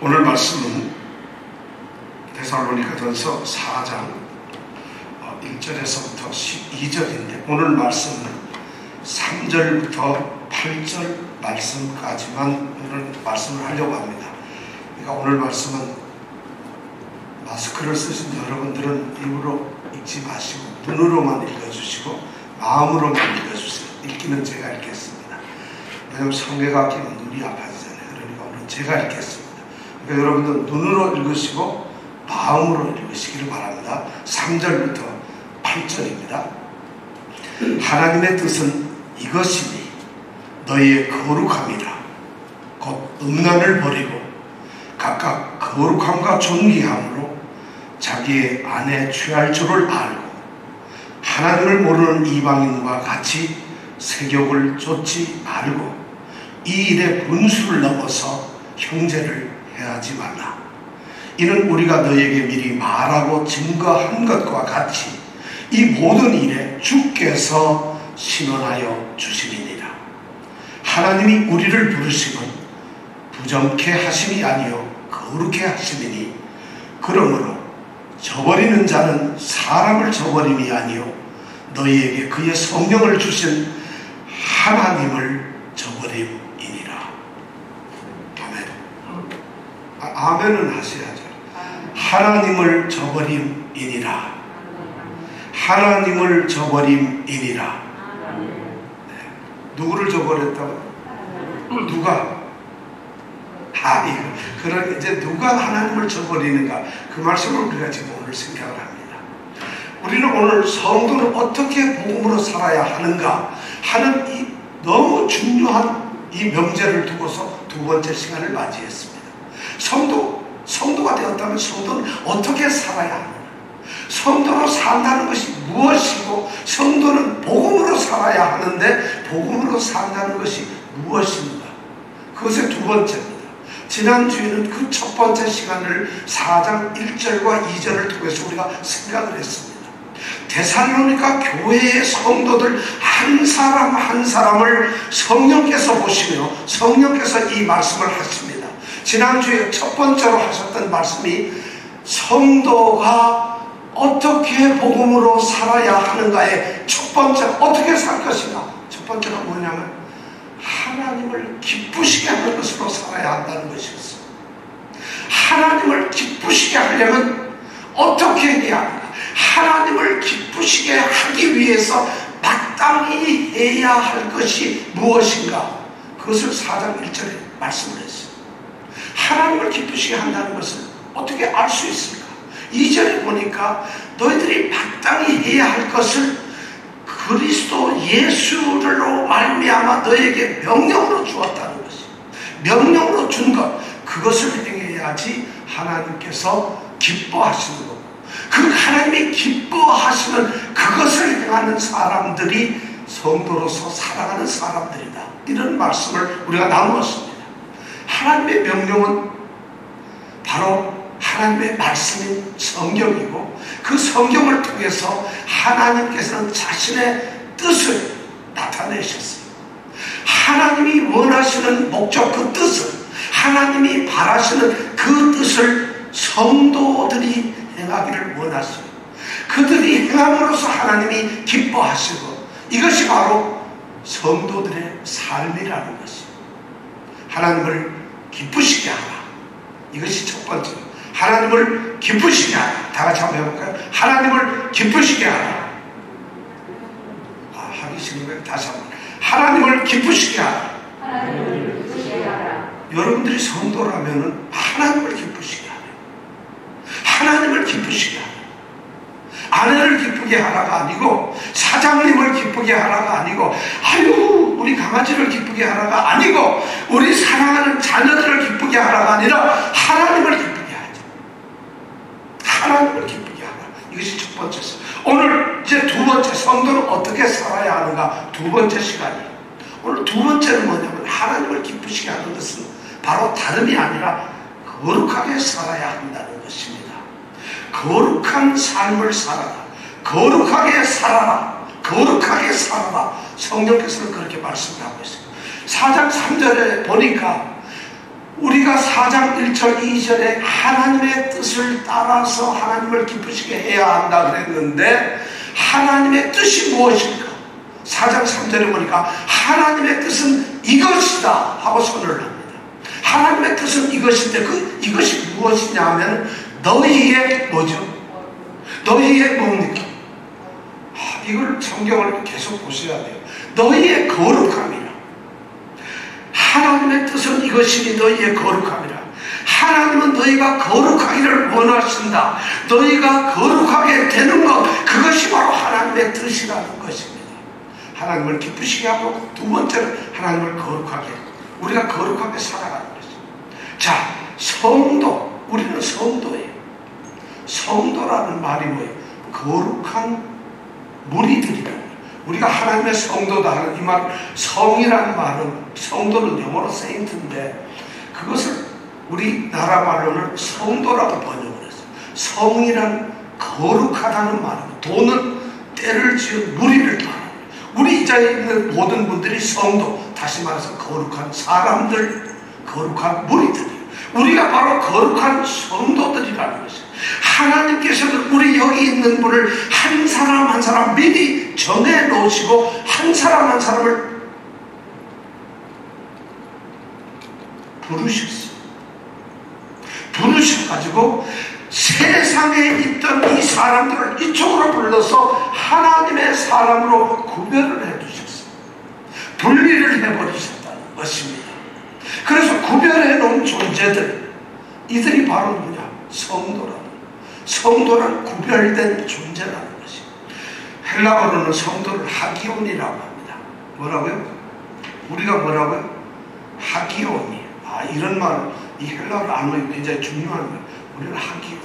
오늘 말씀은 데살로니가전서 4장 1절에서부터 12절인데 오늘 말씀은 3절부터 8절 말씀까지만 오늘 말씀을 하려고 합니다. 그러니까 오늘 말씀은 마스크를 쓰신 여러분들은 입으로 읽지 마시고 눈으로만 읽어주시고 마음으로만 읽어주세요. 읽기는 제가 읽겠습니다. 왜냐하면 성경과 끼면 눈이 아파지잖아요. 그러니까 오늘 제가 읽겠습니다. 그러니까 여러분들 눈으로 읽으시고 마음으로 읽으시기를 바랍니다. 3절부터 8절입니다. 하나님의 뜻은 이것이니 너희의 거룩함이라 곧 음란을 버리고 각각 거룩함과 존귀함으로 자기의 안에 취할 줄을 알고 하나님을 모르는 이방인과 같이 세욕을 쫓지 말고 이 일의 분수를 넘어서 형제를 해하지 말라. 이는 우리가 너에게 미리 말하고 증거한 것과 같이 이 모든 일에 주께서 신원하여 주심이니라. 하나님이 우리를 부르심은 부정케 하심이 아니요 거룩케 하심이니 그러므로 저버리는 자는 사람을 저버림이 아니요 너희에게 그의 성령을 주신 하나님을 저버림이니라. 아멘. 아멘은 하셔야죠. 하나님을 저버림이니라. 하나님을 저버림이니라. 네. 누구를 저버렸다고? 누가? 그러니까 이제 누가 하나님을 저버리는가? 그 말씀을 우리가 지금 오늘 생각을 합니다. 우리는 오늘 성도는 어떻게 복음으로 살아야 하는가 하는 이 너무 중요한 이 명제를 두고서 두 번째 시간을 맞이했습니다. 성도가 되었다면 성도는 어떻게 살아야 하는가? 성도로 산다는 것이 무엇이고 성도는 복음으로 살아야 하는데 복음으로 산다는 것이 무엇인가? 그것의 두 번째입니다. 지난주에는 그 첫 번째 시간을 4장 1절과 2절을 통해서 우리가 생각을 했습니다. 데살로니가 교회의 성도들 한 사람 한 사람을 성령께서 보시며 성령께서 이 말씀을 하십니다. 지난주에 첫 번째로 하셨던 말씀이 성도가 어떻게 복음으로 살아야 하는가의 첫 번째, 어떻게 살 것인가? 첫 번째가 뭐냐면 하나님을 기쁘시게 하는 것으로 살아야 한다는 것이었어요. 하나님을 기쁘시게 하려면 어떻게 해야 하는가? 하나님을 기쁘시게 하기 위해서 마땅히 해야 할 것이 무엇인가? 그것을 4장 1절에 말씀을 했어요. 하나님을 기쁘시게 한다는 것을 어떻게 알 수 있을까? 2절에 보니까 너희들이 마땅히 해야 할 것을 그리스도 예수로 말미암아 너에게 명령으로 주었다는 것이 명령으로 준 것 그것을 행해야지 하나님께서 기뻐하시는 거고 그 하나님이 기뻐하시는 그것을 행하는 사람들이 성도로서 살아가는 사람들이다. 이런 말씀을 우리가 나누었습니다. 하나님의 명령은 바로 하나님의 말씀인 성경이고 그 성경을 통해서 하나님께서는 자신의 뜻을 나타내셨어요. 하나님이 원하시는 목적 그 뜻을 하나님이 바라시는 그 뜻을 성도들이 행하기를 원하시고 그들이 행함으로써 하나님이 기뻐하시고 이것이 바로 성도들의 삶이라는 것이에요. 하나님을 기쁘시게 하라. 이것이 첫 번째. 하나님을 기쁘시게 하라. 다 같이 한번 해볼까요? 하나님을 기쁘시게 하라. 하기 싫으면 다시 한번. 하나님을 기쁘시게 하라. 하나님을 기쁘시게 하라. 여러분들이 성도라면은 하나님을 기쁘시게 하라. 하나님을 기쁘시게 하라. 아내를 기쁘게 하라가 아니고 사장님을 기쁘게 하라가 아니고 아유 우리 강아지를 기쁘게 하라가 아니고 우리 사랑하는 자녀들을 기쁘게 하라가 아니라 하나님을 기쁘게 하죠. 하나님을 기쁘게 하라. 이것이 첫 번째죠. 오늘 이제 두 번째 성도는 어떻게 살아야 하는가 두 번째 시간이에요. 오늘 두 번째는 뭐냐면 하나님을 기쁘시게 하는 것은 바로 다름이 아니라 거룩하게 살아야 한다는 것입니다. 거룩한 삶을 살아라. 거룩하게 살아라. 거룩하게 살아라. 성령께서는 그렇게 말씀을 하고 있습니다. 4장 3절에 보니까 우리가 4장 1절 2절에 하나님의 뜻을 따라서 하나님을 기쁘시게 해야 한다 그랬는데 하나님의 뜻이 무엇일까? 4장 3절에 보니까 하나님의 뜻은 이것이다 하고 선언을 합니다. 하나님의 뜻은 이것인데 이것이 무엇이냐 하면 너희의 뭐죠? 너희의 뭡니까? 이걸 성경을 계속 보셔야 돼요. 너희의 거룩함이라. 하나님의 뜻은 이것이니 너희의 거룩함이라. 하나님은 너희가 거룩하기를 원하신다. 너희가 거룩하게 되는 것, 그것이 바로 하나님의 뜻이라는 것입니다. 하나님을 기쁘시게 하고 두 번째는 하나님을 거룩하게, 우리가 거룩하게 살아가는 것입니다. 자, 성도, 우리는 성도예요. 성도라는 말이 뭐예요? 거룩한 무리들이다. 우리가 하나님의 성도다 하는 이 말, 성이라는 말은, 성도는 영어로 세인트인데 그것을 우리나라 말로는 성도라고 번역을 했어요. 성이란 거룩하다는 말입니다. 도는 때를 지은 무리를 말합니다. 우리 이 자리에 있는 모든 분들이 성도, 다시 말해서 거룩한 사람들, 거룩한 무리들이에요. 우리가 바로 거룩한 성도들이라는 것이에요. 하나님께서는 우리 여기 있는 분을 한 사람 한 사람 미리 정해 놓으시고 한 사람 한 사람을 부르셔가지고 세상에 있던 이 사람들을 이쪽으로 불러서 하나님의 사람으로 구별을 해주셨어요. 분리를 해버리셨다는 것입니다. 그래서 구별해 놓은 존재들, 이들이 바로 누구냐? 성도란 구별된 존재라는 것이. 헬라어로는 성도를 하기온이라고 합니다. 뭐라고요? 우리가 뭐라고요? 하기온이. 이런 말, 이 헬라어를 알면 굉장히 중요한 거예요. 우리는 하기온.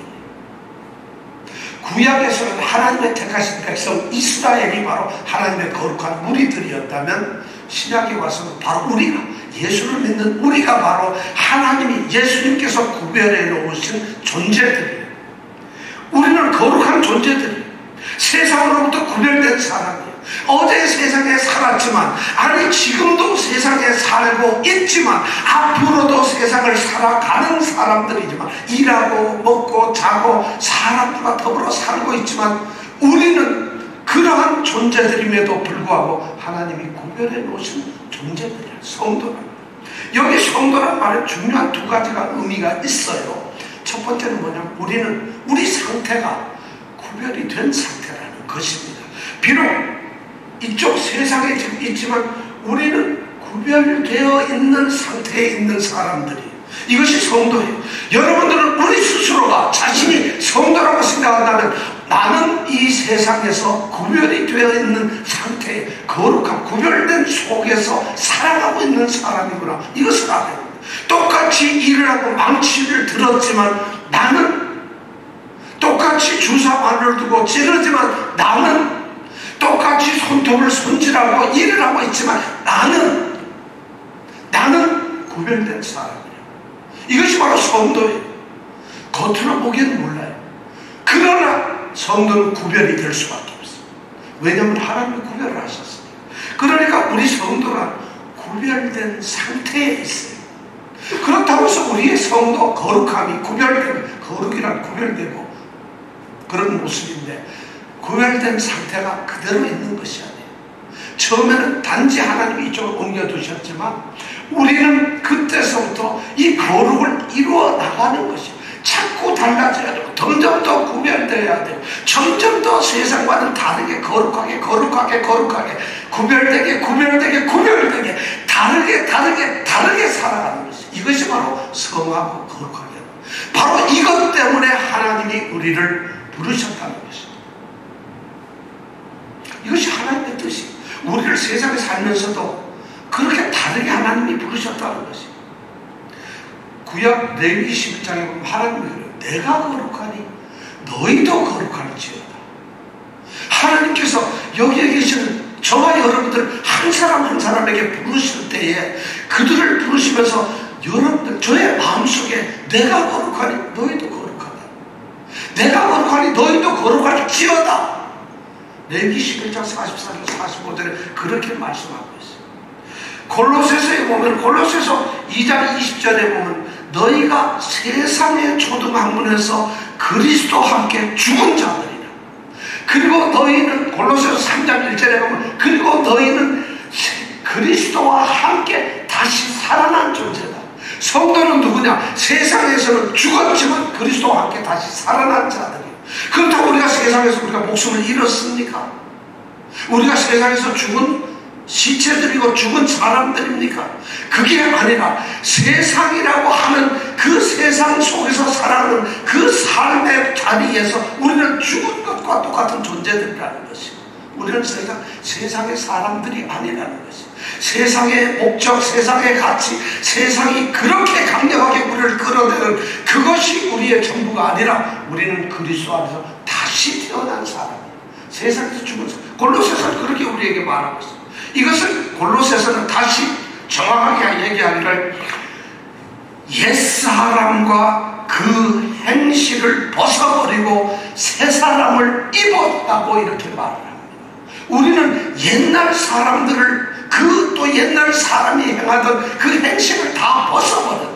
구약에서는 하나님의 택하신 백성 이스라엘이 바로 하나님의 거룩한 무리들이었다면 신약에 와서는 바로 우리가, 예수를 믿는 우리가 바로 하나님이, 예수님께서 구별해 놓으신 존재들이에요. 우리는 거룩한 존재들이에요. 세상으로부터 구별된 사람이에요. 어제 세상에 살았지만, 아니 지금도 세상에 살고 있지만, 앞으로도 세상을 살아가는 사람들이지만, 일하고 먹고 자고 사람들과 더불어 살고 있지만, 우리는 그러한 존재들임에도 불구하고 하나님이 구별해 놓으신 존재들이야. 성도란. 여기 성도란 말에 중요한 두 가지가 의미가 있어요. 첫 번째는 뭐냐면 우리는 우리 상태가 구별이 된 상태라는 것입니다. 비록 이쪽 세상에 지금 있지만 우리는 구별되어 있는 상태에 있는 사람들이에요. 이것이 성도예요. 여러분들은 우리 스스로가 자신이 성도라고 생각한다면 나는 이 세상에서 구별이 되어 있는 상태에 거룩한 구별된 속에서 살아가고 있는 사람이구나. 이것을 알아야 됩니다. 똑같이 일을 하고 망치를 들었지만 나는 똑같이 주사바늘 두고 찌르지만 나는 똑같이 손톱을 손질하고 일을 하고 있지만 나는 구별된 사람이에요. 이것이 바로 성도예요. 겉으로 보기에는 몰라요. 그러나 성도는 구별이 될 수밖에 없어요. 왜냐하면 하나님이 구별을 하셨어요. 그러니까 우리 성도가 구별된 상태에 있어요. 그렇다고 해서 우리의 성도 거룩함이 구별된, 거룩이란 구별되고 그런 모습인데 구별된 상태가 그대로 있는 것이 아니에요. 처음에는 단지 하나님이 이쪽으로 옮겨두셨지만 우리는 그때서부터 이 거룩을 이루어 나가는 것이에요. 자꾸 달라져야 되고 점점 더 구별되어야 돼요. 점점 더 세상과는 다르게 거룩하게 구별되게 다르게 살아가는 것이에요. 이것이 바로 성하고 거룩하게 바로 이것 때문에 하나님이 우리를 부르셨다는 것입니다. 이것이 하나님의 뜻이에요. 우리를 세상에 살면서도 그렇게 다르게 하나님이 부르셨다는 것이에요. 구약 레위기 11장에 보면 하나님이 그래요. 내가 거룩하니 너희도 거룩할지어다. 하나님께서 여기에 계시는 저와 여러분들 한 사람 한 사람에게 부르실 때에 그들을 부르시면서 여러분들 저의 마음속에 내가 거룩하니 너희도 거룩하다. 내가 거룩하니 너희도 거룩할지어다. 레위기 11장 44절 45절에 그렇게 말씀하고 있어요. 골로새서에 보면 골로새서 2장 20절에 보면 너희가 세상의 초등학문에서 그리스도와 함께 죽은 자들이라. 그리고 너희는 골로새서 3장 1절에 보면 그리고 너희는 그리스도와 함께 다시 살아난 존재다. 성도는 누구냐? 세상에서는 죽었지만 그리스도와 함께 다시 살아난 자들이에요. 그렇다고 우리가 세상에서 우리가 목숨을 잃었습니까? 우리가 세상에서 죽은 시체들이고 죽은 사람들입니까? 그게 아니라 세상이라고 하는 그 세상 속에서 살아가는 그 삶의 자리에서 우리는 죽은 것과 똑같은 존재들이라는 것이고, 우리는 세상의 사람들이 아니라는 것이고, 세상의 목적, 세상의 가치, 세상이 그렇게 강력하게 우리를 끌어내는 그것이 우리의 전부가 아니라 우리는 그리스도 안에서 다시 태어난 사람이에요. 세상에서 죽은 사람. 골로새서는 그렇게 우리에게 말하고 있어요. 이것을 골로새서는 다시 정확하게 얘기하기를 옛사람과 그 행실을 벗어버리고 새사람을 입었다고 이렇게 말을 합니다. 우리는 옛날 사람들을 그 또 옛날 사람이 행하던 그 행실을 다 벗어버린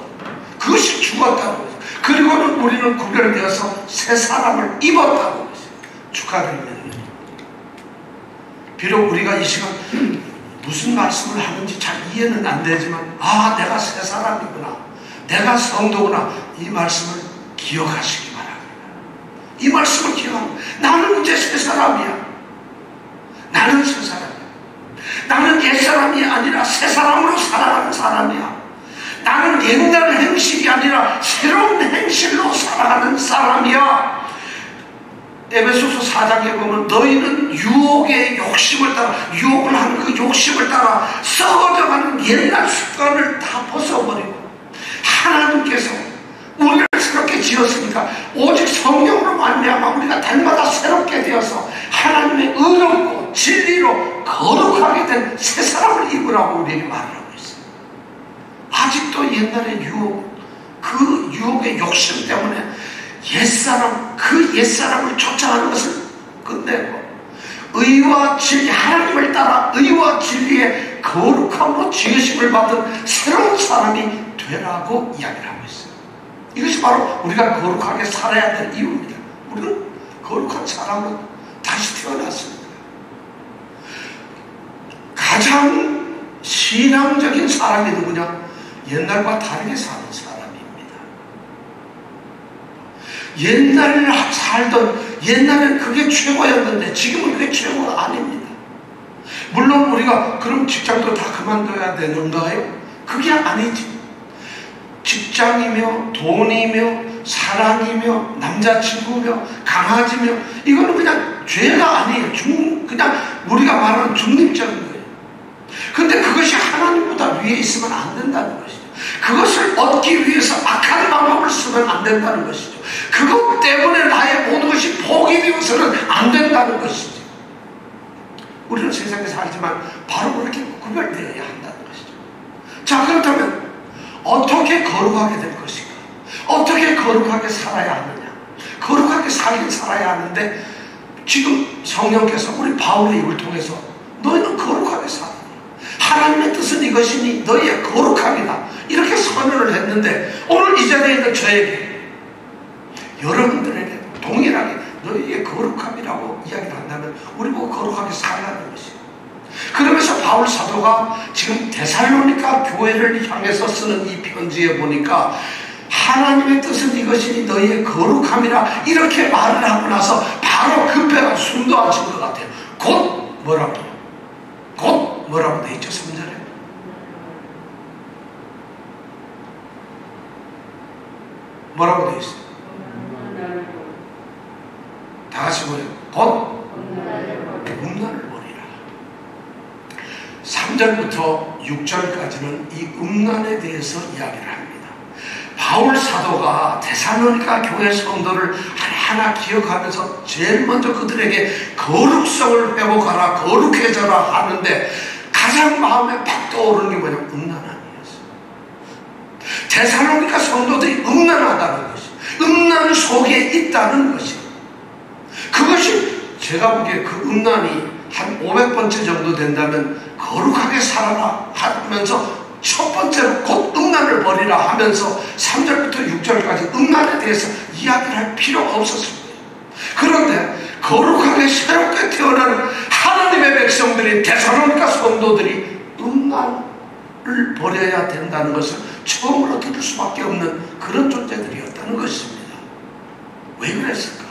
그것이 죽었다는 거죠. 그리고는 우리는 구별되어서 새사람을 입었다고 했어요. 축하드립니다. 비록 우리가 이 시간 무슨 말씀을 하는지 잘 이해는 안 되지만 내가 새 사람이구나, 내가 성도구나, 이 말씀을 기억하시기 바랍니다. 이 말씀을 기억합니다. 나는 이제 새 사람이야. 나는 새 사람이야. 나는 옛사람이 아니라 새 사람으로 살아가는 사람이야. 나는 옛날 행실이 아니라 새로운 행실로 살아가는 사람이야. 에베소서 4장에 보면 너희는 유혹의 욕심을 따라, 유혹을 하는 그 욕심을 따라 썩어져가는 옛날 습관을 다 벗어버리고 하나님께서 우리를 새롭게 지었으니까 오직 성령으로 말미암아 우리가 날마다 새롭게 되어서 하나님의 의롭고 진리로 거룩하게 된 새 사람을 입으라고 우리에게 말을 하고 있어요. 아직도 옛날의 유혹, 그 유혹의 욕심 때문에 옛사람, 그 옛사람을 쫓아가는 것을 끝내고 의와 진리, 하나님을 따라 의와 진리의 거룩함으로 지으심을 받은 새로운 사람이 되라고 이야기를 하고 있어요. 이것이 바로 우리가 거룩하게 살아야 될 이유입니다. 우리는 거룩한 사람으로 다시 태어났습니다. 가장 신앙적인 사람이 누구냐? 옛날과 다르게 사는 사람입니다. 옛날에 살던, 옛날엔 그게 최고였는데 지금은 그게 최고가 아닙니다. 물론 우리가 그럼 직장도 다 그만둬야 되는가요? 그게 아니지. 직장이며 돈이며 사랑이며 남자친구며 강아지며 이거는 그냥 죄가 아니에요. 그냥 우리가 말하는 중립적인 거예요. 근데 그것이 하나님보다 위에 있으면 안 된다는 것이죠. 그것을 얻기 위해서 악한 방법을 쓰면 안 된다는 것이죠. 그것 때문에 나의 모든 것이 포기되어서는 안 된다는 것이죠. 우리는 세상에 살지만 바로 그렇게 구별되어야 한다는 것이죠. 자, 그렇다면 어떻게 거룩하게 될 것인가? 어떻게 거룩하게 살아야 하느냐? 거룩하게 살아야 하는데 지금 성령께서 우리 바울의 입을 통해서 너희는 거룩하게 살아. 하나님의 뜻은 이것이니 너희의 거룩함이다. 이렇게 선언을 했는데 오늘 이 자리에 있는 저에게, 여러분들에게 동일하게 너희의 거룩함이라고 이야기를 한다면 우리 보고 거룩하게 살라는 것이에요. 그러면서 바울 사도가 지금 데살로니가 교회를 향해서 쓰는 이 편지에 보니까 하나님의 뜻은 이것이니 너희의 거룩함이라 이렇게 말을 하고 나서 바로 급해가 숨도아친 것 같아요. 곧 뭐라고? 곧 뭐라고 돼 있죠? 3절에 뭐라고 돼 있어요? 다 같이 보세요. 곧 음란을 버리라. 3절부터 6절까지는 이 음란에 대해서 이야기를 합니다. 바울 사도가 데살로니가 교회 성도를 하나하나 기억하면서 제일 먼저 그들에게 거룩성을 회복하라, 거룩해져라 하는데 가장 마음에 팍 떠오르는 게 뭐냐? 음란함이었어요. 데살로니가 성도들이 음란하다는 것이, 음란 속에 있다는 것이, 그것이 제가 보기에 그 음란이 한 500번째 정도 된다면 거룩하게 살아라 하면서 첫 번째로 곧 음란을 버리라 하면서 3절부터 6절까지 음란에 대해서 이야기를 할 필요가 없었습니다. 그런데 거룩하게 새롭게 태어난 하나님의 백성들이, 데살로니가 성도들이 음란을 버려야 된다는 것을 처음으로 들을 수밖에 없는 그런 존재들이었다는 것입니다. 왜 그랬을까?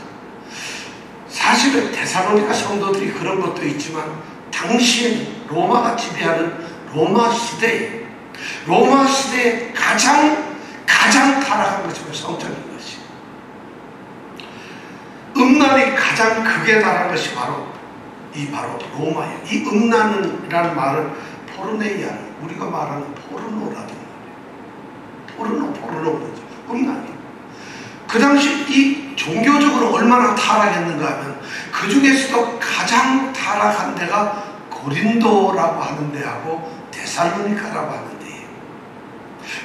사실은 데살로니가 성도들이 그런 것도 있지만 당시에는 로마가 지배하는 로마 시대에 가장 타락한 것이 성적인 것이, 음란이 가장 극에 달한 것이 바로 로마예요. 이 음란이라는 말은 포르네이아는 우리가 말하는 포르노라는 말이에요. 포르노죠. 음란이. 그 당시 이 종교적으로 얼마나 타락했는가 하면 그 중에서도 가장 타락한 데가 고린도라고 하는 데하고 데살로니카라고 하는 데예요.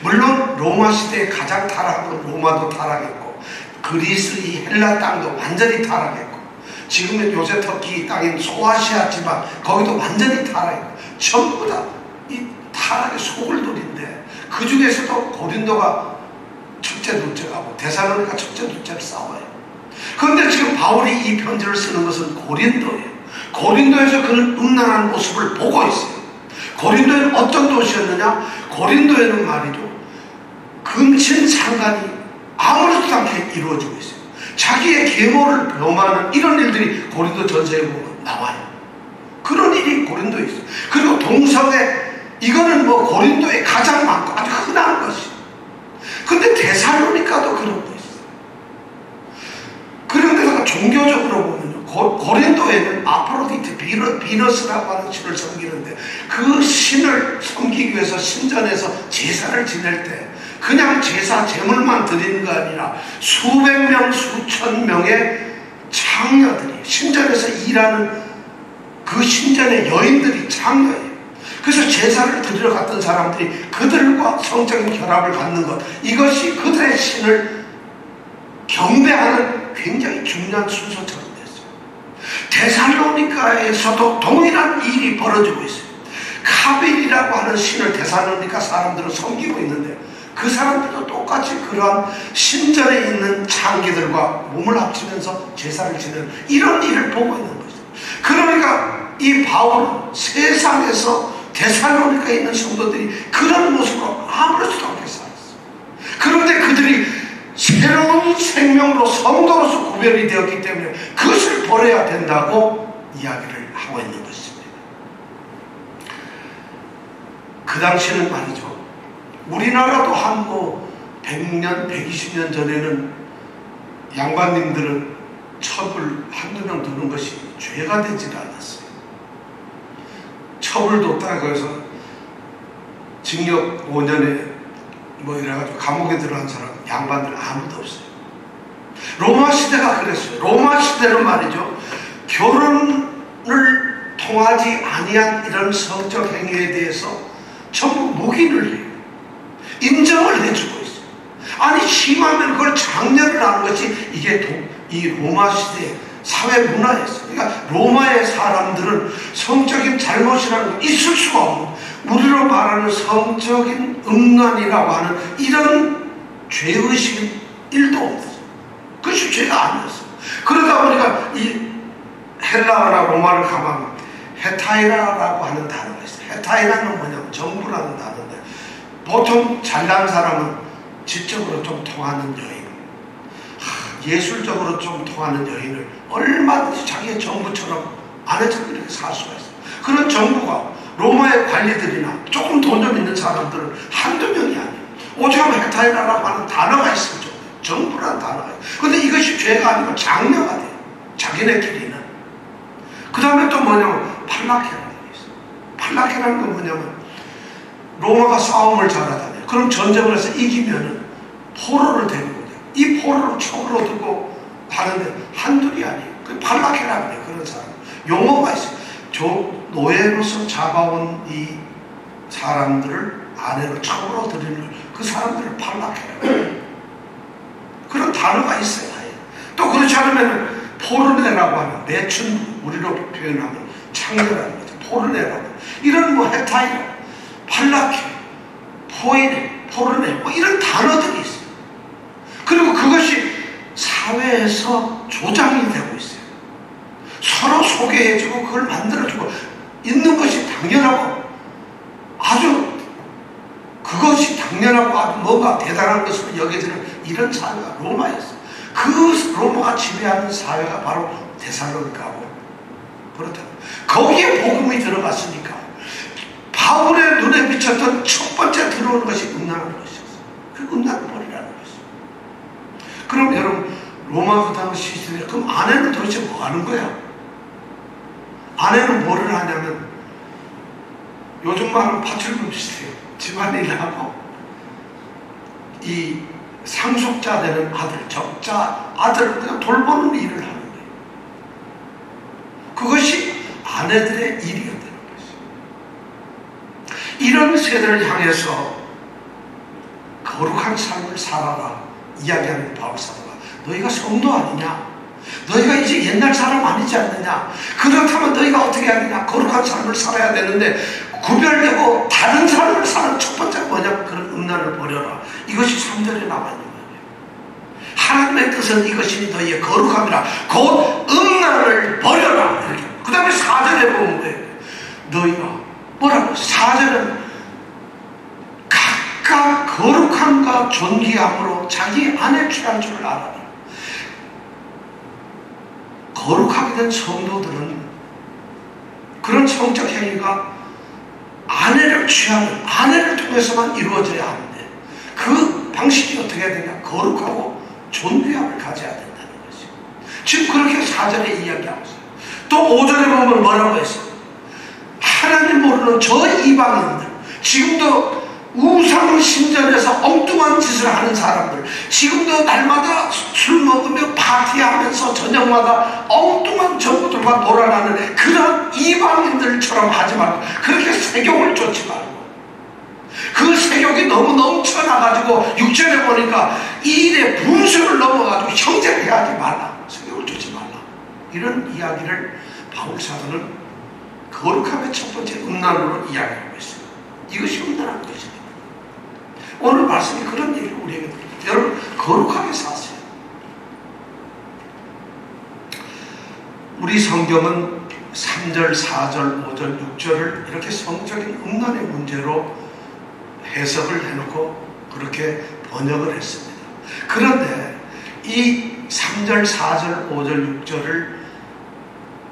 물론 로마 시대에 가장 타락한 건 로마도 타락했고, 그리스 이 헬라 땅도 완전히 타락했고, 지금은 요새 터키 땅인 소아시아 지방 거기도 완전히 타락했고, 전부 다 이 타락의 소굴들인데 그 중에서도 고린도가 첫째 둘째가고 데살로니가 첫째 둘째를 싸워요. 그런데 지금 바울이 이 편지를 쓰는 것은 고린도예요. 고린도에서 그는 음란한 모습을 보고 있어요. 고린도에는 어떤 도시였느냐? 고린도에는 말이죠, 근친상간이 아무렇지도 않게 이루어지고 있어요. 자기의 계모를 범하는 이런 일들이 고린도 전서에 보면 나와요. 그런 일이 고린도에 있어요. 그리고 동성애, 이거는 뭐 고린도에 가장 많고 아주 흔한 것이에요. 근데 데살로니카도 그런 거 있어요. 그런데다가 종교적으로 보면 고린도에는 아프로디테, 비너스라고 하는 신을 섬기는데, 그 신을 섬기기 위해서 신전에서 제사를 지낼 때 그냥 제사 제물만 드리는 거 아니라 수백 명, 수천 명의 창녀들이, 신전에서 일하는 그 신전의 여인들이 창녀예요. 그래서 제사를 드리러 갔던 사람들이 그들과 성적인 결합을 갖는 것, 이것이 그들의 신을 경배하는 굉장히 중요한 순서처럼 됐어요. 데살로니카에서도 동일한 일이 벌어지고 있어요. 카빌이라고 하는 신을 데살로니카 사람들은 섬기고 있는데, 그 사람들도 똑같이 그러한 신전에 있는 장기들과 몸을 합치면서 제사를 지내는 이런 일을 보고 있는 거죠. 그러니까 이 바울은 세상에서 데살로니카에 있는 성도들이 그런 모습으로 아무렇지도 않게 살았어요. 그런데 그들이 새로운 생명으로 성도로서 구별이 되었기 때문에 그것을 버려야 된다고 이야기를 하고 있는 것입니다. 그 당시에는 말이죠, 우리나라도 한 100년, 120년 전에는 양반님들은 첩을 한두 명 두는 것이 죄가 되질 않았어요. 첩을 뒀다가 거기서 징역 5년에 이래가지고 감옥에 들어간 사람, 양반들 아무도 없어요. 로마 시대가 그랬어요. 로마 시대는 말이죠, 결혼을 통하지 아니한 이런 성적 행위에 대해서 전부 묵인을 해요. 인정을 해주고 있어요. 아니, 심하면 그걸 장려를 하는 것이 이게 이 로마 시대의 사회 문화였어요. 그러니까 로마의 사람들은 성적인 잘못이라는 건 있을 수가 없는, 우리로 말하는 성적인 음란이라고 하는 이런 죄의식은 1도 없었어요. 그것이 죄가 아니었어요. 그러다 보니까 이 헬라어나 로마를 가면 헤타이라라고 하는 단어가 있어요. 헤타이라는 뭐냐면 정부라는 단어인데, 보통 잘난 사람은 지적으로 좀 통하는 여인, 예술적으로 좀 통하는 여인을 얼마든지 자기의 정부처럼 안에서 그렇게 살 수가 있어요. 그런 정부가 로마의 관리들이나 조금 돈 좀 있는 사람들은 한두 명이 아니에요. 오죽하면 헤타이라라고 하는 단어가 있었죠. 정부라는 단어가 있어요. 그런데 이것이 죄가 아니고 장려가 돼요. 자기네끼리는. 그 다음에 또 뭐냐면 팔라케라는 게 있어요. 팔라케라는 건 뭐냐면, 로마가 싸움을 잘하잖아요. 그럼 전쟁을 해서 이기면은 포로를 데리고 오죠. 이 포로를 총으로 두고 하는데 한둘이 아니에요. 그 팔라케라는 거예요. 그런 사람. 용어가 있어요. 노예로서 잡아온 이 사람들을 아내로 총으로 들이는 그 사람들을 팔라케라고 해요. 그런 단어가 있어요. 또 그렇지 않으면 포르네라고 하는 매춘, 우리로 표현하면 창녀라는 거죠. 포르네라고. 이런 헤타이라, 팔라케, 포인해, 포르네, 뭐 이런 단어들이 있어요. 그리고 그것이 사회에서 조장이 되고 있어요. 서로 소개해주고 그걸 만들어주고 있는 것이 당연하고 아주 그것이 당연하고 아주 뭔가 대단한 것으로 여겨지는 이런 사회가 로마였어요. 그 로마가 지배하는 사회가 바로 데살로니가고 그렇다. 거기에 복음이 들어갔으니까 바울의 눈에 비쳤던 첫 번째 들어오는 것이 음란한 것이었어요. 그 음란을 버리라는 것이죠. 그럼 여러분 로마 그 당시 시대에 그럼 아내는 도대체 뭐 하는 거야? 아내는 뭐를 하냐면 요즘 말은 파출부 비슷해요. 집안일하고 이 상속자 되는 아들, 적자 아들을 그냥 돌보는 일을 하는 거예요. 그것이 아내들의 일이었다는 것이죠. 이런 세대를 향해서 거룩한 삶을 살아라 이야기하는 바울 사도가 너희가 성도 아니냐? 너희가 이제 옛날 사람 아니지 않느냐? 그렇다면 너희가 어떻게 하느냐? 거룩한 삶을 살아야 되는데 구별되고 다른 삶을 사는 첫 번째 뭐냐? 그런 음란을 버려라. 이것이 3절에 나와 있는 거예요. 하나님의 뜻은 이것이 너희의 거룩함이라. 곧 음란을 버려라. 이렇게. 그 다음에 4절에 보면 뭐예요? 너희가 뭐라고? 4절은 각각 거룩함과 존귀함으로 자기 안에 취할 줄 알아라. 거룩하게 된 성도들은 그런 성적 행위가 아내를 취하는 아내를 통해서만 이루어져야 하는데 그 방식이 어떻게 해야 되냐? 거룩하고 존귀함을 가져야 된다는 거죠. 지금 그렇게 4절에 이야기하고 있어요. 또 5절에 보면 뭐라고 했어요? 하나님 모르는 저 이방인들, 지금도 우상 신전에서 엉뚱한 짓을 하는 사람들, 지금도 날마다 술 먹으며 파티하면서 저녁마다 엉뚱한 정부들과 놀아나는 그런 이방인들처럼 하지 말고, 그렇게 세욕을 쫓지 말고, 그 세욕이 너무 넘쳐나가지고 6절에 보니까 이 일에 분수를 넘어가지고 형제를 하지 말라, 세욕을 쫓지 말라, 이런 이야기를 바울 사도는 거룩함의 첫 번째 음란으로 이야기하고 있어요. 이것이 음란한 것입니다. 오늘 말씀이 그런 얘기를 우리에게 드립니다. 여러분 거룩하게 사세요. 우리 성경은 3절, 4절, 5절, 6절을 이렇게 성적인 음란의 문제로 해석을 해놓고 그렇게 번역을 했습니다. 그런데 이 3절, 4절, 5절, 6절을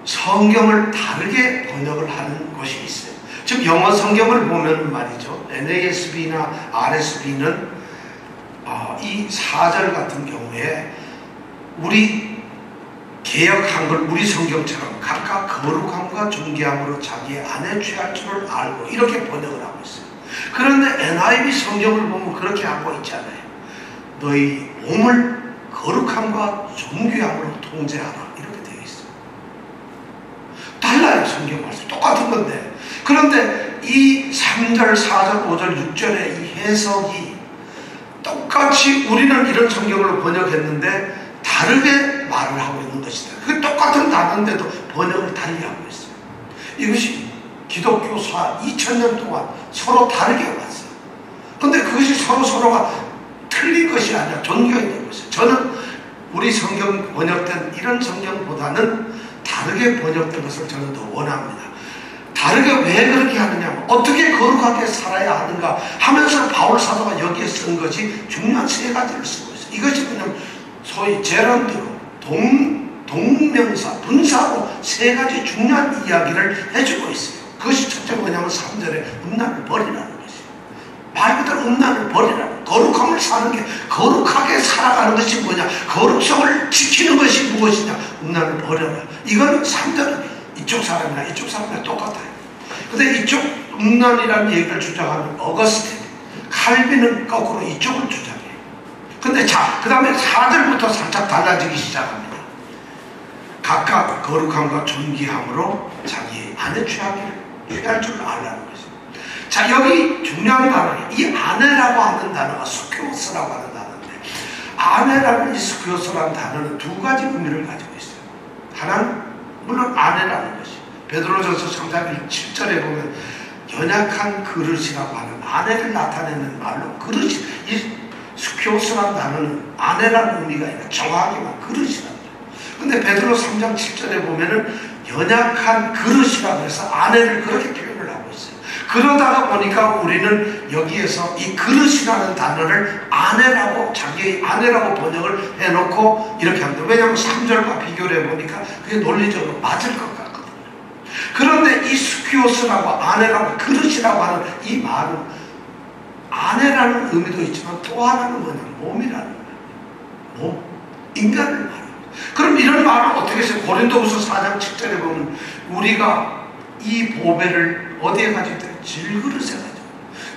성경을 다르게 번역을 하는 것이 있어요. 지금 영어 성경을 보면 말이죠, NASB나 RSB는 이 4절 같은 경우에 우리 개역 한글 우리 성경처럼 각각 거룩함과 존귀함으로 자기의 안에 취할 줄을 알고 이렇게 번역을 하고 있어요. 그런데 NIV 성경을 보면 그렇게 하고 있잖아요. 너희 몸을 거룩함과 존귀함으로 통제하라, 이렇게 되어 있어요. 달라요. 성경 말씀 똑같은 건데, 그런데 이 3절, 4절, 5절, 6절의 이 해석이 똑같이 우리는 이런 성경을 번역했는데 다르게 말을 하고 있는 것이다. 그 똑같은 단어인데도 번역을 달리하고 있어요. 이것이 기독교사 2000년 동안 서로 다르게 왔어요. 그런데 그것이 서로가 틀린 것이 아니라 존경 있는 것이에요. 저는 우리 성경 번역된 이런 성경보다는 다르게 번역된 것을 저는 더 원합니다. 다르게 왜 그렇게 하느냐, 어떻게 거룩하게 살아야 하는가 하면서 바울 사도가 여기에 쓴 것이 중요한 3가지를 쓰고 있어요. 이것이 그냥 소위 제런드로 동명사, 분사로 3가지 중요한 이야기를 해주고 있어요. 그것이 첫째 뭐냐면 3절에 음란을 버리라는 것이에요. 말 그대로 음란을 버리라는, 거룩함을 사는 게, 거룩하게 살아가는 것이 뭐냐, 거룩성을 지키는 것이 무엇이냐, 음란을 버려라. 이건 3절은 이쪽 사람이나 이쪽 사람이나 똑같아요. 근데 이쪽 음란이라는 얘기를 주장하는 어거스틴, 칼빈은 거꾸로 이쪽을 주장해요. 근데 자, 그 다음에 4절부터 살짝 달라지기 시작합니다. 각각 거룩함과 존귀함으로 자기 안에 취할 줄 알라는 것이죠. 자, 여기 중요한 단어예요. 이 아내라고 하는 단어가 스큐오스라고 하는 단어인데, 아내라는 이 스큐오스라는 단어는 2가지 의미를 가지고 있어요. 하나는 물론 아내라는 것이, 베드로전서 3장 7절에 보면 연약한 그릇이라고 하는 아내를 나타내는 말로 그릇이, 이 스키오스라는 단어는 아내라는 의미가 아니라 정확히만 그릇이라는 거예요. 근데 베드로 3장 7절에 보면은 연약한 그릇이라고 해서 아내를 그렇게 표현을 하고 있어요. 그러다가 보니까 우리는 여기에서 이 그릇이라는 단어를 아내라고, 자기의 아내라고 번역을 해놓고 이렇게 합니다. 왜냐하면 3절과 비교를 해보니까 그게 논리적으로 맞을 것 같거든요. 그런데 이 스키오스라고 아내라고 그릇이라고 하는 이 말은 아내라는 의미도 있지만 또 하나는 뭐냐면 몸이라는 거예요. 몸, 인간을 말합니다. 그럼 이런 말을 어떻게 해서 고린도후서 4장 7절에 보면 우리가 이 보배를 어디에 가지고 있다? 질그릇에 가지고.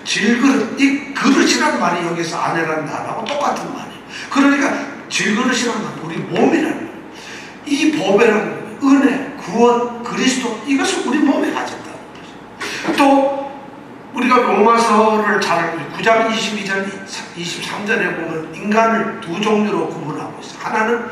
질그릇, 이 그릇이라는 말이 여기서 아내라는 단어하고 똑같은 말이에요. 그러니까 질그릇이라는 말은 우리 몸이라는 거예요. 이 보배라는 은혜, 구원, 그리스도, 이것을 우리 몸에 가졌다는 거죠. 또 우리가 로마서를 잘 알고 있어요. 9장 22절, 23절에 보면 인간을 두 종류로 구분하고 있어요. 하나는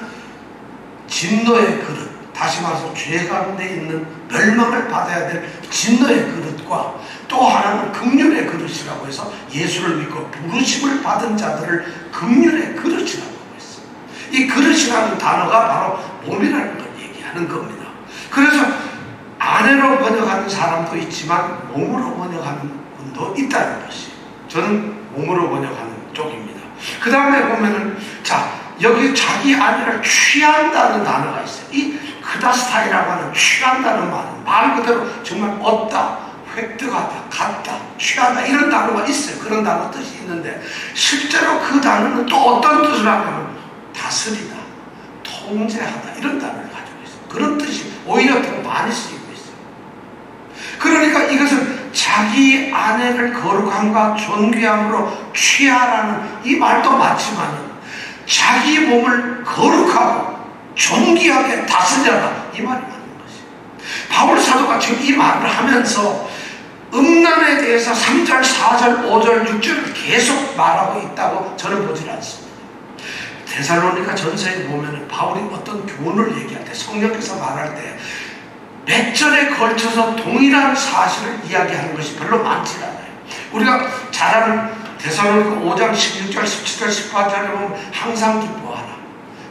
진노의 그릇, 다시 말해서 죄 가운데 있는 멸망을 받아야 될 진노의 그릇과 또 하나는 긍휼의 그릇이라고 해서 예수를 믿고 부르심을 받은 자들을 긍휼의 그릇이라고 하고 있어요. 이 그릇이라는 단어가 바로 몸이라는 걸 얘기하는 겁니다. 그래서 아내로 번역하는 사람도 있지만 몸으로 번역하는 분도 있다는 것이, 저는 몸으로 번역하는 쪽입니다. 그 다음에 보면은, 자, 여기 자기 아내를 취한다는 단어가 있어요. 이 크다스타이라고 하는 취한다는 말은 말 그대로 정말 얻다, 획득하다, 갖다, 취하다 이런 단어가 있어요. 그런 단어 뜻이 있는데 실제로 그 단어는 또 어떤 뜻을 하냐면 다스리다, 통제하다 이런 단어를 가지고 있어요. 그런 뜻이 오히려 더 많이 쓰이고 있어요. 그러니까 이것은 자기 아내를 거룩함과 존귀함으로 취하라는 이 말도 맞지만 자기 몸을 거룩하고 존귀하게 다스려라 이 말이 맞는 것이에요. 바울 사도가 지금 이 말을 하면서 음란에 대해서 3절, 4절, 5절, 6절을 계속 말하고 있다고 저는 보질 않습니다. 데살로니가 전서에 보면 바울이 어떤 교훈을 얘기할 때, 성령께서 말할 때 몇 절에 걸쳐서 동일한 사실을 이야기하는 것이 별로 많지 않아요. 우리가 잘 아는 데살로니가 5장 16절, 17절, 18절에 보면 항상 기뻐하라,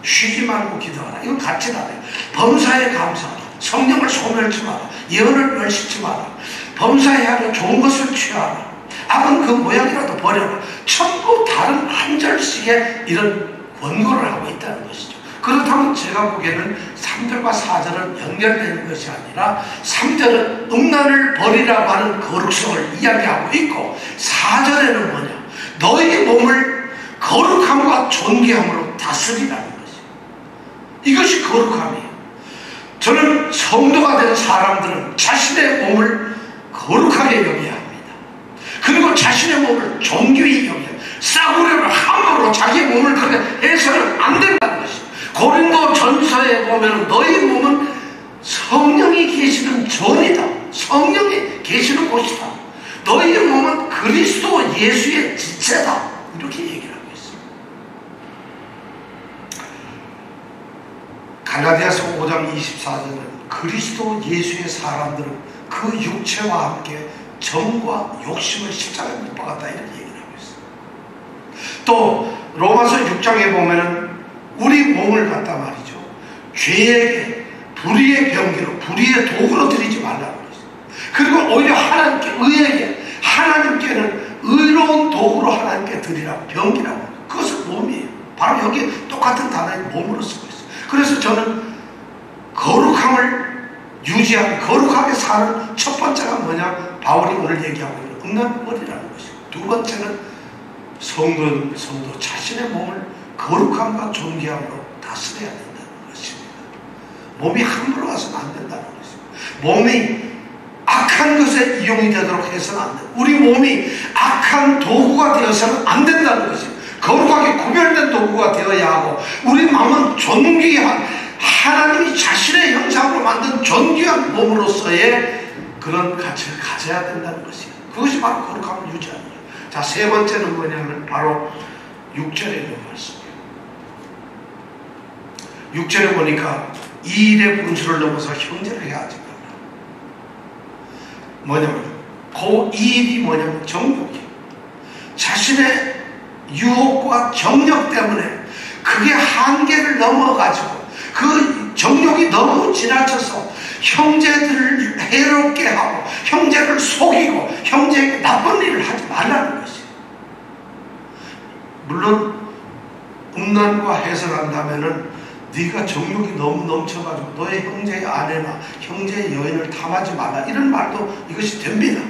쉬지 말고 기도하라. 이건 같이 나와요. 범사에 감사하라, 성령을 소멸치 마라, 예언을 멸시치 마라, 범사에 하려 좋은 것을 취하라, 악은 그 모양이라도 버려라. 전부 다른 한 절씩의 이런 권고를 하고 있다는 것이죠. 그렇다면 제가 보기에는 3절과 4절은 연결되는 것이 아니라 3절은 음란을 버리라고 하는 거룩성을 이야기하고 있고 4절에는 뭐냐? 너희 몸을 거룩함과 존귀함으로 다스리라는 것이에요. 이것이 거룩함이에요. 저는 성도가 된 사람들은 자신의 몸을 거룩하게 여겨야 합니다. 그리고 자신의 몸을 존귀히 여겨야 합니다. 싸구려를 함부로 자기 몸을 그렇게 해서는 안 된다는 것이에요. 고린도 전서에 보면 너희 몸은 성령이 계시는 전이다, 성령이 계시는 곳이다, 너희 몸은 그리스도 예수의 지체다, 이렇게 얘기를 하고 있습니다. 갈라디아서 5장 24절은 그리스도 예수의 사람들은 그 육체와 함께 정과 욕심을 십자가에 못 박았다 이런 얘기를 하고 있습니다. 또 로마서 6장에 보면은 우리 몸을 갖다 말이죠, 죄에게 불의의 병기로, 불의의 도구로 드리지 말라는 것이죠. 그리고 오히려 하나님께, 의에게, 하나님께는 의로운 도구로 하나님께 드리라고, 병기라고. 그것은 몸이에요. 바로 여기 똑같은 단어의 몸으로 쓰고 있어요. 그래서 저는 거룩함을 유지하고 거룩하게 사는 첫 번째가 뭐냐, 바울이 오늘 얘기하고 있는 음란버리라는 것이고, 두 번째는 성도 자신의 몸을 거룩함과 존귀함으로 다스려야 된다는 것입니다. 몸이 함부로 가서는 안 된다는 것입니다. 몸이 악한 것에 이용이 되도록 해서는 안 된다. 우리 몸이 악한 도구가 되어서는 안 된다는 것입니다. 거룩하게 구별된 도구가 되어야 하고, 우리 마음은 존귀한, 하나님이 자신의 형상으로 만든 존귀한 몸으로서의 그런 가치를 가져야 된다는 것이에요. 그것이 바로 거룩함을 유지하는 거예요. 자, 세 번째는 뭐냐면 바로 6절에 있는 말씀이에요. 6절에 보니까 이 일의 분수를 넘어서 형제를 해야지 말라. 뭐냐면 그 일이 뭐냐면 정욕이에요. 자신의 유혹과 정욕 때문에 그게 한계를 넘어가지고 그 정욕이 너무 지나쳐서 형제들을 해롭게 하고 형제를 속이고 형제에게 나쁜 일을 하지 말라는 것이에요. 물론 음란과 해석한다면은 네가 정욕이 너무 넘쳐가지고 너의 형제의 아내나 형제의 여인을 탐하지 말라 이런 말도 이것이 됩니다.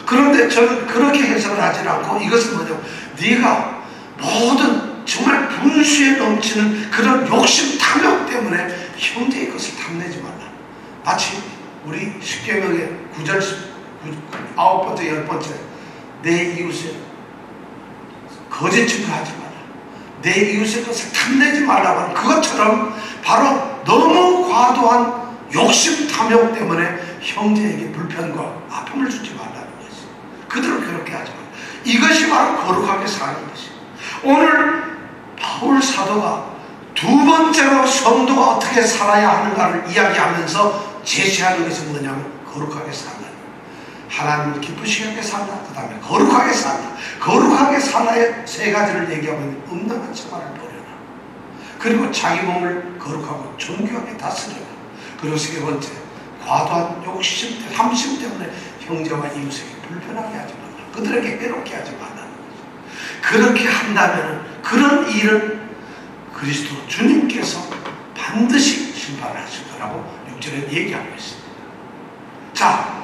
그런데 저는 그렇게 해석을 하지 않고 이것은 뭐냐면 네가 모든 정말 분수에 넘치는 그런 욕심 탐욕 때문에 형제의 것을 탐내지 말라. 마치 우리 십계명의 9절 9번째 10번째 내 이웃을 거짓 증거하지 마라. 내 이웃의 것을 탐내지 말라고 하는 그것처럼 바로 너무 과도한 욕심 탐욕 때문에 형제에게 불편과 아픔을 주지 말라는 것이. 그들을 괴롭게 하지 마라. 이것이 바로 거룩하게 사는 것이. 오늘 바울 사도가 두 번째로 성도가 어떻게 살아야 하는가를 이야기하면서 제시하는 것이 뭐냐면 거룩하게 산다. 하나님을 기쁘시게 하게 산다. 그 다음에 거룩하게 산다. 거룩하게 살아야 세 가지를 얘기하면 음란한 생활을 버려라. 그리고 자기 몸을 거룩하고 존귀하게 다스려라. 그리고 세 번째, 과도한 욕심, 함심 때문에 형제와 이웃에게 불편하게 하지 말라. 그들에게 해롭게 하지 말라는 거죠. 그렇게 한다면 그런 일은 그리스도 주님께서 반드시 심판을 하실 거라고 6절에 얘기하고 있습니다. 자,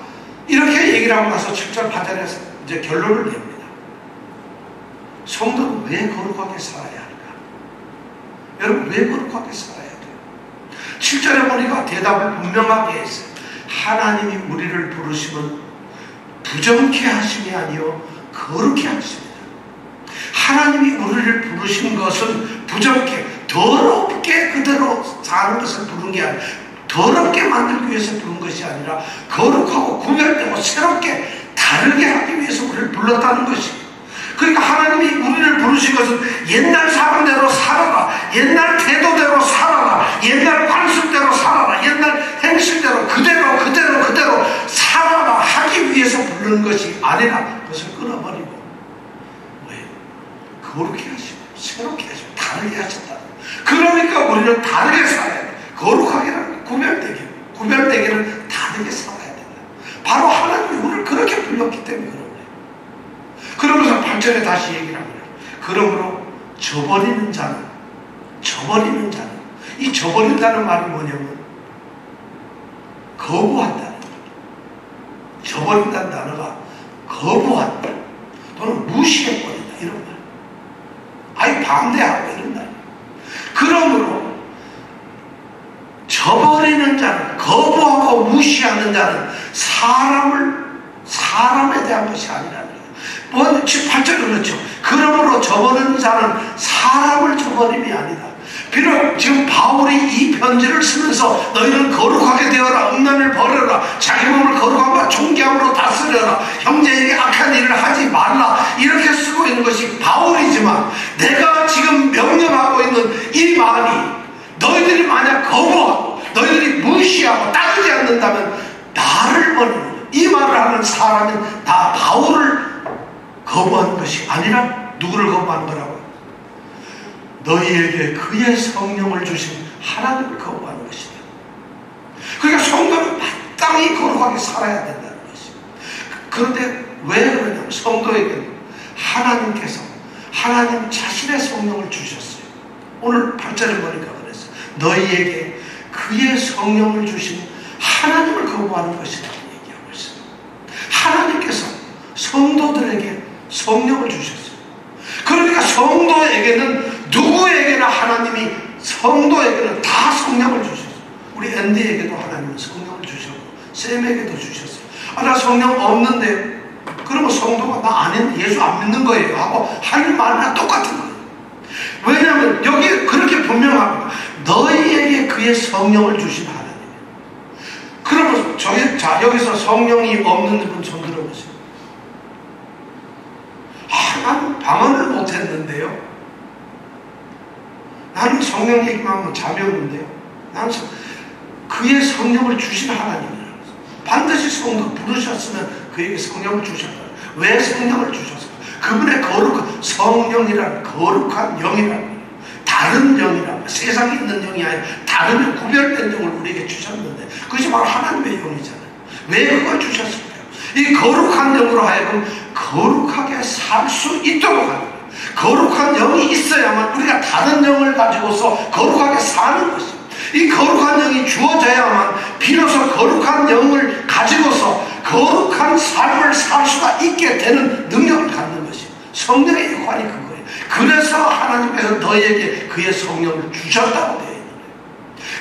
이렇게 얘기를 하고 나서 7절 8절에서 이제 결론을 냅니다. 성도는 왜 거룩하게 살아야 하는가? 여러분, 왜 거룩하게 살아야 돼요? 7절에 보니까 대답을 분명하게 했어요. 하나님이 우리를 부르시면 부정케 하심이 아니요 거룩케 하십니다. 하나님이 우리를 부르신 것은 부정케, 더럽게 그대로 사는 것을 부른 게 아니라 더럽게 만들기 위해서 부른 것이 아니라 거룩하고 구별되고 새롭게 다르게 하기 위해서 우리를 불렀다는 것이. 그러니까 하나님이 우리를 부르신 것은 옛날 사람대로 살아라, 옛날 태도대로 살아라, 옛날 관습대로 살아라, 옛날 행실대로 그대로 살아라 하기 위해서 부르는 것이 아니라 그것을 끊어버리고 왜? 거룩히 하시고 새롭게 하시고 다르게 하셨다. 그러니까 우리는 다르게 살아야 돼. 거룩하게는 구별되기는 다르게 살아야 된다. 바로 하나님이 우리를 그렇게 불렀기 때문에 그런 거예요. 그러면서 8절에 다시 얘기를 합니다. 그러므로 저버리는 자는 이 저버린다는 말이 뭐냐면 거부한다는 거예요. 저버린다는 단어가 거부한다 또는 무시해버린다 이런 말. 아예 반대하고 이런 말. 그러므로 저버리는 자는, 거부하고 무시하는 자는 사람에 대한 것이 아니라는 거예요. 8절에 그렇죠. 그러므로 저버리는 자는 사람을 저버림이 아니다. 비록 지금 바울이 이 편지를 쓰면서 너희는 거룩하게 되어라, 음란을 버려라, 자기 몸을 거룩함과 존귀함으로 다스려라, 형제에게 악한 일을 하지 말라 이렇게 쓰고 있는 것이 바울이지만 내가 지금 명령하고 있는 이 말이 너희들이 만약 거부하고 너희들이 무시하고 따르지 않는다면 나를 버리는 이 말을 하는 사람은 나 바울을 거부하는 것이 아니라 누구를 거부하는 거라고요? 너희에게 그의 성령을 주신 하나님을 거부하는 것이다. 그러니까 성도는 마땅히 거룩하게 살아야 된다는 것이다. 그런데 왜 그러냐면 성도에게는 하나님께서 하나님 자신의 성령을 주셨어요. 오늘 8절에 보니까 그랬어요. 너희에게 그의 성령을 주신 하나님을 거부하는 것이라고 얘기하고 있어요. 하나님께서 성도들에게 성령을 주셨어요. 그러니까 성도에게는 누구에게나 하나님이 성도에게는 다 성령을 주셨어요. 우리 앤디에게도 하나님은 성령을 주셨고 샘에게도 주셨어요. 나 성령 없는데 그러면 성도가 나 안 예수 안 믿는 거예요 하고 하는 말이랑 똑같은 거예요. 왜냐하면 여기 그렇게 분명합니다. 너희에게 그의 성령을 주신 하나님. 그러면 여기서 성령이 없는 분 손 들어보세요. 나는 방언을 못했는데요. 나는 성령 얘기만 하면 잠이 오는데요. 나는 그의 성령을 주신 하나님이라고. 반드시 성도 부르셨으면 그에게 성령을 주셨다. 왜 성령을 주셨을까? 그분의 성령이란 거룩한 영이란 다른 영이란 세상에 있는 영이 아니라 다른 구별된 영을 우리에게 주셨는데 그것이 바로 하나님의 영이잖아요. 왜 그걸 주셨을까요? 이 거룩한 영으로 하여금 거룩하게 살 수 있도록 하는 거예요. 거룩한 영이 있어야만 우리가 다른 영을 가지고서 거룩하게 사는 것입니다. 이 거룩한 영이 주어져야만 비로소 거룩한 영을 가지고서 거룩한 삶을 살 수가 있게 되는 능력을 갖는 것입니다. 성령의 역할이 그거예요. 그래서 하나님께서 너희에게 그의 성령을 주셨다고 되어 있는 거예요.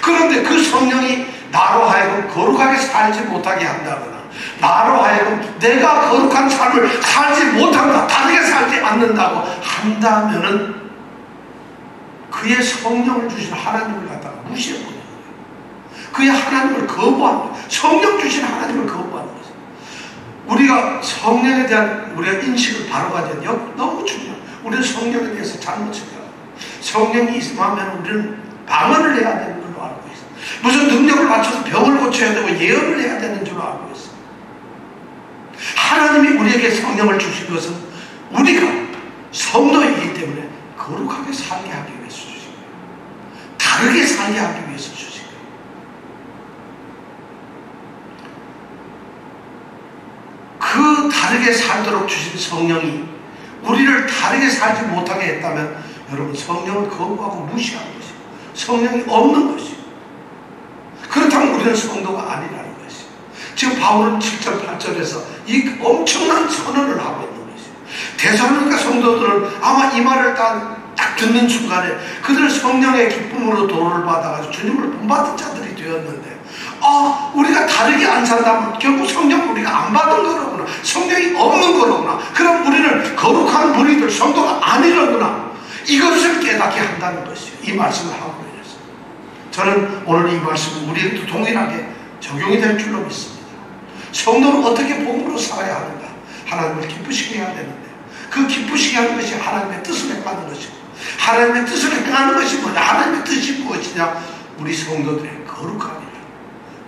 그런데 그 성령이 나로 하여금 거룩하게 살지 못하게 한다거나 나로 하여금 내가 거룩한 삶을 살지 못한다, 다르게 살지 않는다고 한다면은 그의 성령을 주신 하나님을 갖다가 무시해버리는 거예요. 그의 하나님을 거부하는 거예요. 성령 주신 하나님을 거부하는 거예요. 우리가 성령에 대한 우리가 인식을 바로 가져야 돼요. 너무 중요해요. 우리는 성령에 대해서 잘못 생각해요. 성령이 있으면 우리는 방언을 해야 되는 걸로 알고 있어요. 무슨 능력을 맞춰서 병을 고쳐야 되고 예언을 해야 되는 줄로 알고 있어요. 하나님이 우리에게 성령을 주신 것은 우리가 성도이기 때문에 거룩하게 살게 하기 위해서 주신 거예요. 다르게 살게 하기 위해서 주신 거예요. 그 다르게 살도록 주신 성령이 우리를 다르게 살지 못하게 했다면 여러분 성령을 거부하고 무시하는 것이에요. 성령이 없는 것이에요. 그렇다면 우리는 성도가 아니라는 것이에요. 지금 바울은 7절 8절에서 이 엄청난 선언을 하고 있는 것이에요. 데살로니가 성도들은 아마 이 말을 딱 듣는 순간에 그들은 성령의 기쁨으로 도를 받아가지고 주님을 본받은 자들이 되었는데 우리가 다르게 안 산다면 결국 성령 우리가 안 받은 거로구나. 성령이 없는 거로구나. 그럼 우리는 거룩한 무리들 성도가 아니로구나. 이것을 깨닫게 한다는 것이에요. 이 말씀을 하고 있어요. 저는 오늘 이 말씀은 우리에게도 동일하게 적용이 될 줄로 믿습니다. 성도는 어떻게 복음으로 살아야 하는가? 하나님을 기쁘시게 해야 되는데 그 기쁘시게 하는 것이 하나님의 뜻을 행하는 것이고 하나님의 뜻을 행하는 것이 뭐냐? 하나님의 뜻이 무엇이냐? 우리 성도들의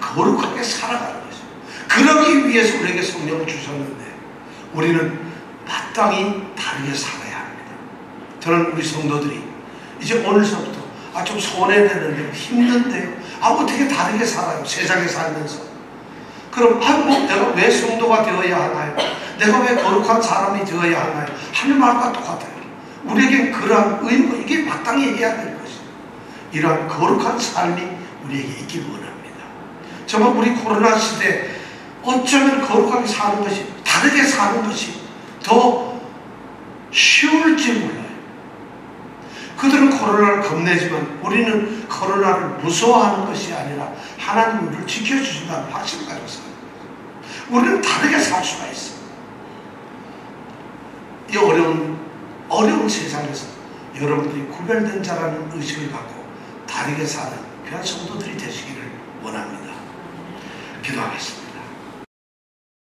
거룩하게 살아가는 것이죠. 그러기 위해서 우리에게 성령을 주셨는데 우리는 마땅히 다르게 살아야 합니다. 저는 우리 성도들이 이제 오늘서부터 좀 손해되는데요, 힘든데요, 어떻게 다르게 살아요? 세상에 살면서. 그럼 내가 왜 성도가 되어야 하나요? 내가 왜 거룩한 사람이 되어야 하나요? 하는 말과 똑같아요. 우리에게 그러한 의무가 이게 마땅히 해야 될 것이에요. 이러한 거룩한 삶이 우리에게 있길 원합니다. 정말 우리 코로나 시대에 어쩌면 거룩하게 사는 것이, 다르게 사는 것이 더 쉬울지 몰라요. 그들은 코로나를 겁내지만 우리는 코로나를 무서워하는 것이 아니라 하나님이 우리를 지켜주신다는 확신을 가지고 살아요. 우리는 다르게 살 수가 있어요. 이 어려운 세상에서 여러분들이 구별된 자라는 의식을 갖고 다르게 사는 귀한 성도들이 되시기를 원합니다. 기도하겠습니다.